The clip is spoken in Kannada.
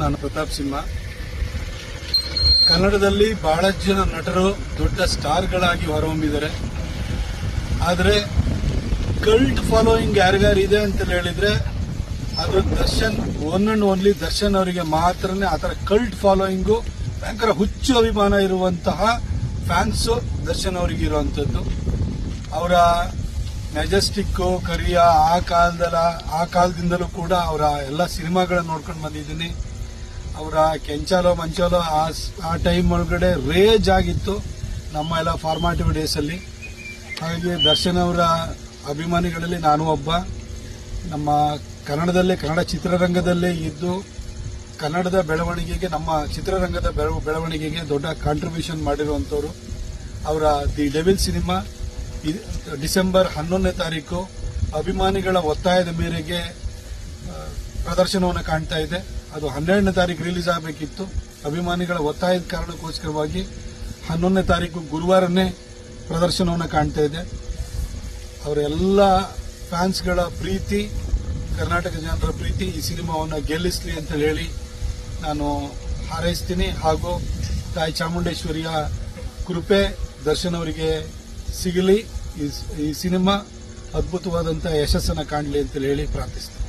ನಾನು ಪ್ರತಾಪ್ ಸಿಂಹ. ಕನ್ನಡದಲ್ಲಿ ಬಹಳಷ್ಟು ಜನ ನಟರು ದೊಡ್ಡ ಸ್ಟಾರ್ಗಳಾಗಿ ಹೊರಹೊಮ್ಮಿದ್ದಾರೆ. ಆದರೆ ಕಲ್ಟ್ ಫಾಲೋಯಿಂಗ್ ಯಾರಿಗಾರಿದೆ ಅಂತ ಹೇಳಿದ್ರೆ ಅದು Darshan, one and only Darshan ಅವರಿಗೆ ಮಾತ್ರನೇ ಆ ಥರ ಕಲ್ಟ್ ಫಾಲೋಯಿಂಗು, ಭಯಂಕರ ಹುಚ್ಚು ಅಭಿಮಾನ ಇರುವಂತಹ ಫ್ಯಾನ್ಸು ದರ್ಶನ್ ಅವರಿಗೆ ಇರುವಂಥದ್ದು. ಅವರ ಮೆಜೆಸ್ಟಿಕ್ಕು, ಕರಿಯ ಆ ಕಾಲದಿಂದಲೂ ಕೂಡ ಅವರ ಎಲ್ಲ ಸಿನಿಮಾಗಳನ್ನ ನೋಡ್ಕೊಂಡು ಬಂದಿದ್ದೀನಿ. ಅವರ ಕೆಂಚಾಲೋ ಮಂಚಾಲೋ ಆ ಟೈಮ್ ಒಳಗಡೆ ರೇಜ್ ಆಗಿತ್ತು ನಮ್ಮ ಎಲ್ಲ ಫಾರ್ಮಾಟಿವ್ ಡೇಸಲ್ಲಿ. ಹಾಗಾಗಿ ದರ್ಶನ್ ಅವರ ಅಭಿಮಾನಿಗಳಲ್ಲಿ ನಾನು ಒಬ್ಬ. ನಮ್ಮ ಕನ್ನಡ ಚಿತ್ರರಂಗದಲ್ಲೇ ಇದ್ದು ಕನ್ನಡದ ಬೆಳವಣಿಗೆಗೆ, ನಮ್ಮ ಚಿತ್ರರಂಗದ ಬೆಳವಣಿಗೆಗೆ ದೊಡ್ಡ ಕಾಂಟ್ರಿಬ್ಯೂಷನ್ ಮಾಡಿರುವಂಥವ್ರು. ಅವರ ದಿ ಡೆವಿಲ್ ಸಿನಿಮಾ ಡಿಸೆಂಬರ್ 11ನೇ ತಾರೀಕು ಅಭಿಮಾನಿಗಳ ಒತ್ತಾಯದ ಮೇರೆಗೆ ಪ್ರದರ್ಶನವನ್ನು ಕಾಣ್ತಾ ಇದೆ. ಅದು 12ನೇ ತಾರೀಕು ರಿಲೀಸ್ ಆಗಬೇಕಿತ್ತು. ಅಭಿಮಾನಿಗಳ ಒತ್ತಾಯದ ಕಾರಣಕ್ಕೋಸ್ಕರವಾಗಿ 11ನೇ ತಾರೀಕು ಗುರುವಾರನೇ ಪ್ರದರ್ಶನವನ್ನು ಕಾಣ್ತಾ ಇದೆ. ಅವರೆಲ್ಲ ಫ್ಯಾನ್ಸ್ಗಳ ಪ್ರೀತಿ, ಕರ್ನಾಟಕ ಜನರ ಪ್ರೀತಿ ಈ ಸಿನಿಮಾವನ್ನು ಗೆಲ್ಲಿಸಲಿ ಅಂತ ಹೇಳಿ ನಾನು ಹಾರೈಸ್ತೀನಿ. ಹಾಗೂ ತಾಯಿ ಚಾಮುಂಡೇಶ್ವರಿಯ ಕೃಪೆ ದರ್ಶನ್ ಅವರಿಗೆ ಸಿಗಲಿ. ಈ ಸಿನಿಮಾ ಅದ್ಭುತವಾದಂಥ ಯಶಸ್ಸನ್ನು ಕಾಣಲಿ ಅಂತ ಹೇಳಿ ಪ್ರಾರ್ಥಿಸ್ತೀನಿ.